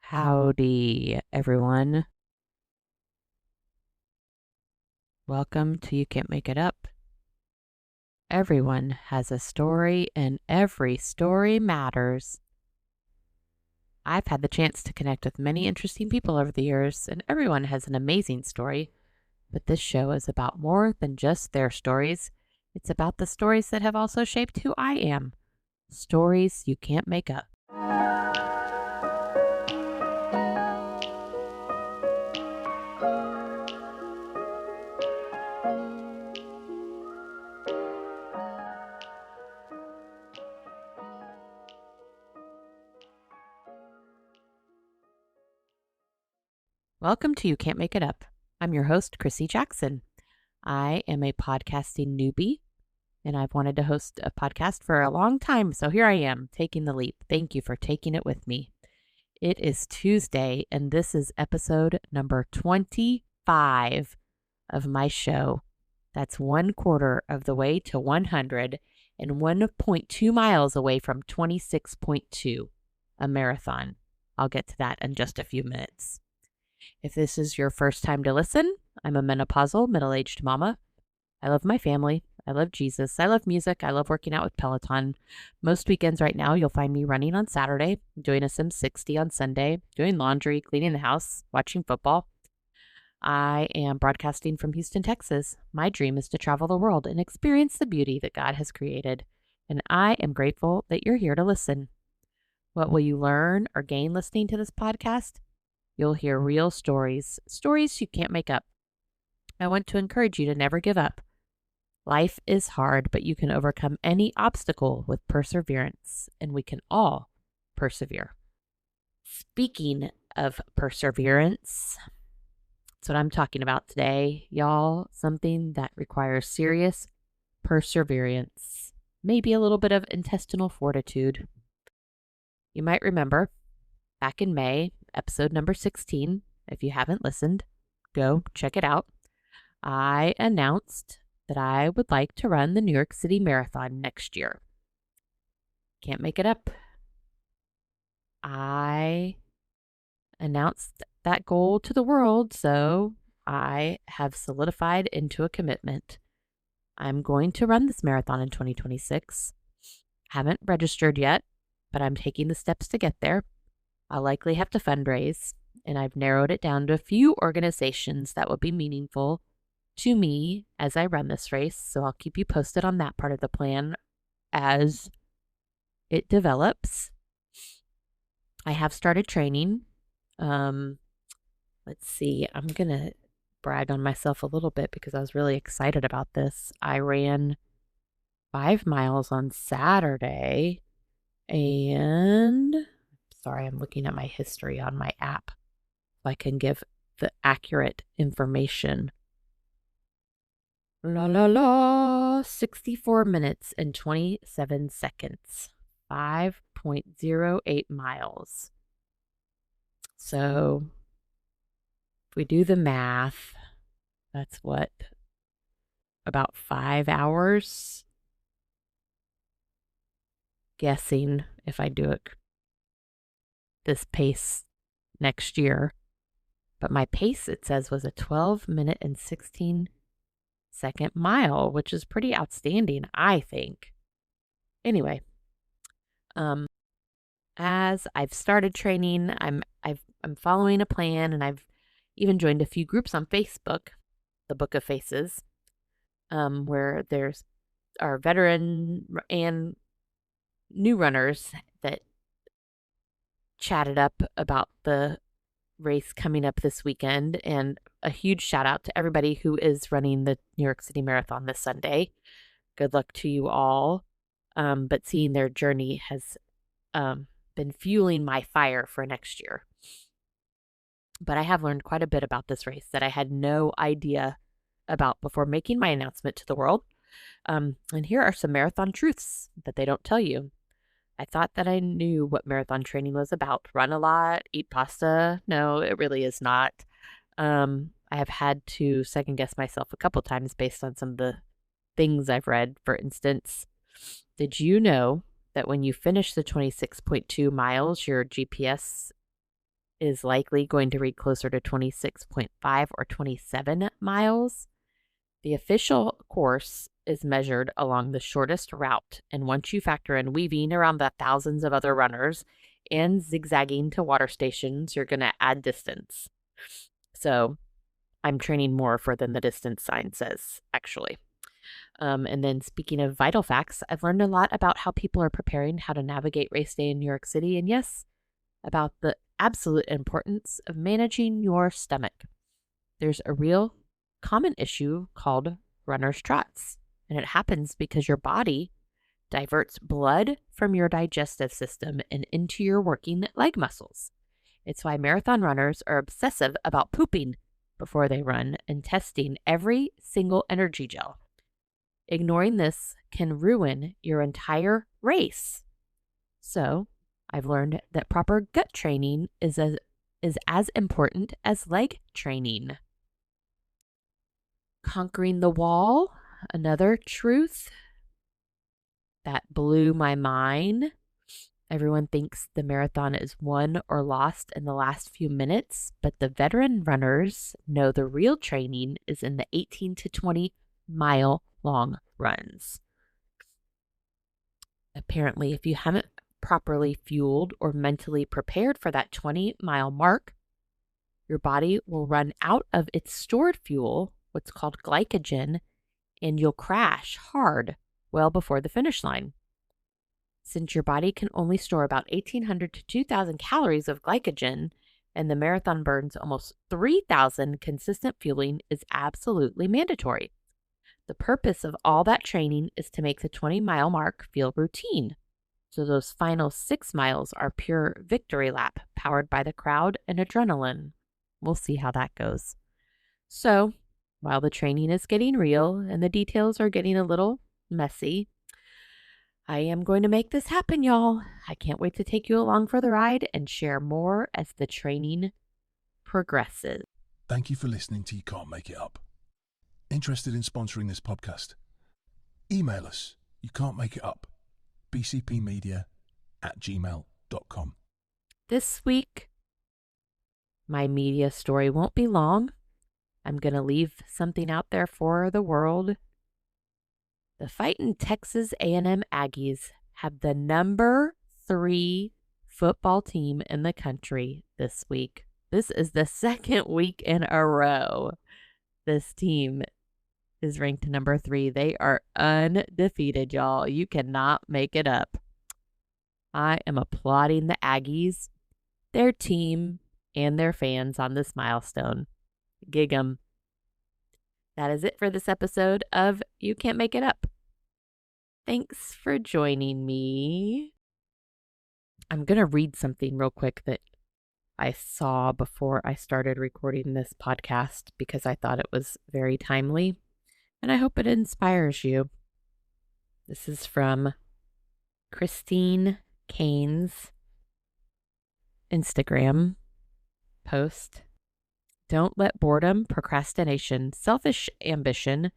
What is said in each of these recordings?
Howdy, everyone. Welcome to You Can't Make It Up. Everyone has a story, and every story matters. I've had the chance to connect with many interesting people over the years, and everyone has an amazing story. But this show is about more than just their stories. It's about the stories that have also shaped who I am. Stories you can't make up. Welcome to You Can't Make It Up. I'm your host, Chrissy Jackson. I am a podcasting newbie, and I've wanted to host a podcast for a long time, so here I am, taking the leap. Thank you for taking it with me. It is Tuesday, and this is episode number 25 of my show. That's 1/4 of the way to 100 and 1.2 miles away from 26.2, a marathon. I'll get to that in just a few minutes. If this is your first time to listen, I'm a menopausal, middle-aged mama. I love my family. I love Jesus. I love music. I love working out with Peloton. Most weekends right now, you'll find me running on Saturday, doing a Sim 60 on Sunday, doing laundry, cleaning the house, watching football. I am broadcasting from Houston, Texas. My dream is to travel the world and experience the beauty that God has created. And I am grateful that you're here to listen. What will you learn or gain listening to this podcast? You'll hear real stories, stories you can't make up. I want to encourage you to never give up. Life is hard, but you can overcome any obstacle with perseverance, and we can all persevere. Speaking of perseverance, that's what I'm talking about today, y'all. Something that requires serious perseverance, maybe a little bit of intestinal fortitude. You might remember back in May, episode number 16, if you haven't listened, go check it out. I announced that I would like to run the New York City Marathon next year. Can't make it up. I announced that goal to the world, so I have solidified into a commitment. I'm going to run this marathon in 2026. Haven't registered yet, but I'm taking the steps to get there. I'll likely have to fundraise, and I've narrowed it down to a few organizations that will be meaningful to me as I run this race, so I'll keep you posted on that part of the plan as it develops. I have started training. Let's see, I'm going to brag on myself a little bit because I was really excited about this. I ran 5 miles on Saturday, and sorry, I'm looking at my history on my app so I can give the accurate information. 64 minutes and 27 seconds, 5.08 miles. So if we do the math, that's what, about 5 hours? Guessing if I do it this pace next year. But my pace, it says, was a 12-minute and 16-second mile, which is pretty outstanding, I think. Anyway, as I've started training, I'm following a plan, and I've even joined a few groups on Facebook, the Book of Faces, where there's our veteran and new runners that chatted up about the race coming up this weekend, and a huge shout out to everybody who is running the New York City Marathon this Sunday. Good luck to you all. But seeing their journey has been fueling my fire for next year. But I have learned quite a bit about this race that I had no idea about before making my announcement to the world. And here are some marathon truths that they don't tell you. I thought that I knew what marathon training was about. Run a lot, eat pasta. No, it really is not. I have had to second guess myself a couple times based on some of the things I've read. For instance, did you know that when you finish the 26.2 miles, your GPS is likely going to read closer to 26.5 or 27 miles. The official course is measured along the shortest route, and once you factor in weaving around the thousands of other runners and zigzagging to water stations, you're going to add distance. So I'm training more for than the distance sign says, actually. And then speaking of vital facts, I've learned a lot about how people are preparing, how to navigate race day in New York City, and yes, about the absolute importance of managing your stomach. There's a real common issue called runner's trots, and it happens because your body diverts blood from your digestive system and into your working leg muscles. It's why marathon runners are obsessive about pooping before they run and testing every single energy gel. Ignoring this can ruin your entire race. So, I've learned that proper gut training is as important as leg training. Conquering the wall, another truth that blew my mind. Everyone thinks the marathon is won or lost in the last few minutes, but the veteran runners know the real training is in the 18 to 20 mile long runs. Apparently, if you haven't properly fueled or mentally prepared for that 20-mile mark, your body will run out of its stored fuel, what's called glycogen, and you'll crash hard well before the finish line. Since your body can only store about 1,800 to 2,000 calories of glycogen, and the marathon burns almost 3,000, consistent fueling is absolutely mandatory. The purpose of all that training is to make the 20-mile mark feel routine. So those final 6 miles are pure victory lap, powered by the crowd and adrenaline. We'll see how that goes. So, while the training is getting real and the details are getting a little messy, I am going to make this happen, y'all. I can't wait to take you along for the ride and share more as the training progresses. Thank you for listening to You Can't Make It Up. Interested in sponsoring this podcast? Email us, youcan'tmakeitup, bcpmedia@gmail.com. This week, my media story won't be long. I'm going to leave something out there for the world. The fightin' Texas A&M Aggies have the number 3 football team in the country this week. This is the second week in a row this team is ranked number 3. They are undefeated, y'all. You cannot make it up. I am applauding the Aggies, their team, and their fans on this milestone. Gig 'em. That is it for this episode of You Can't Make It Up. Thanks for joining me. I'm going to read something real quick that I saw before I started recording this podcast because I thought it was very timely, and I hope it inspires you. This is from Christine Kane's Instagram post. Don't let boredom, procrastination, selfish ambition,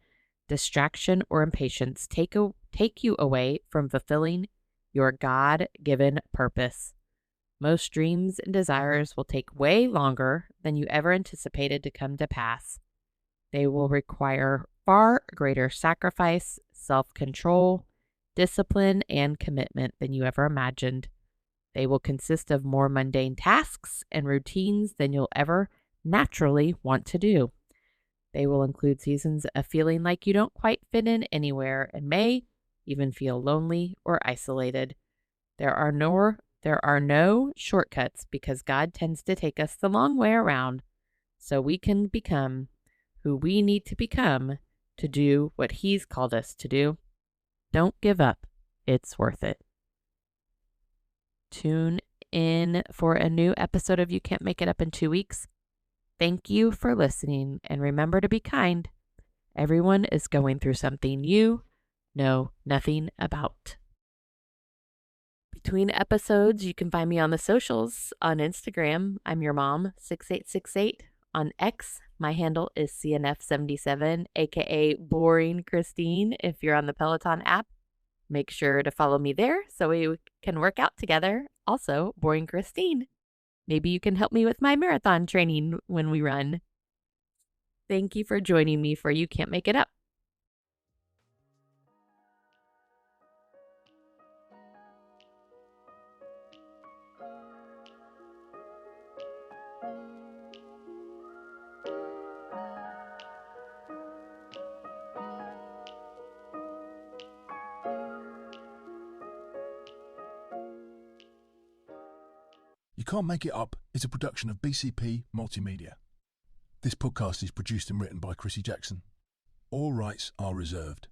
distraction, or impatience take you away from fulfilling your God-given purpose. Most dreams and desires will take way longer than you ever anticipated to come to pass. They will require far greater sacrifice, self-control, discipline, and commitment than you ever imagined. They will consist of more mundane tasks and routines than you'll ever naturally want to do. They will include seasons of feeling like you don't quite fit in anywhere and may even feel lonely or isolated. There are no shortcuts because God tends to take us the long way around so we can become who we need to become to do what He's called us to do. Don't give up. It's worth it. Tune in for a new episode of You Can't Make It Up in 2 weeks. Thank you for listening, and remember to be kind. Everyone is going through something you know nothing about. Between episodes, you can find me on the socials. On Instagram, I'm your mom, 6868. On X, my handle is CNF77, aka Boring Christine. If you're on the Peloton app, make sure to follow me there so we can work out together. Also, Boring Christine. Maybe you can help me with my marathon training when we run. Thank you for joining me for You Can't Make It Up. You Can't Make It Up is a production of BCP Multimedia. This podcast is produced and written by Chrissy Jackson. All rights are reserved.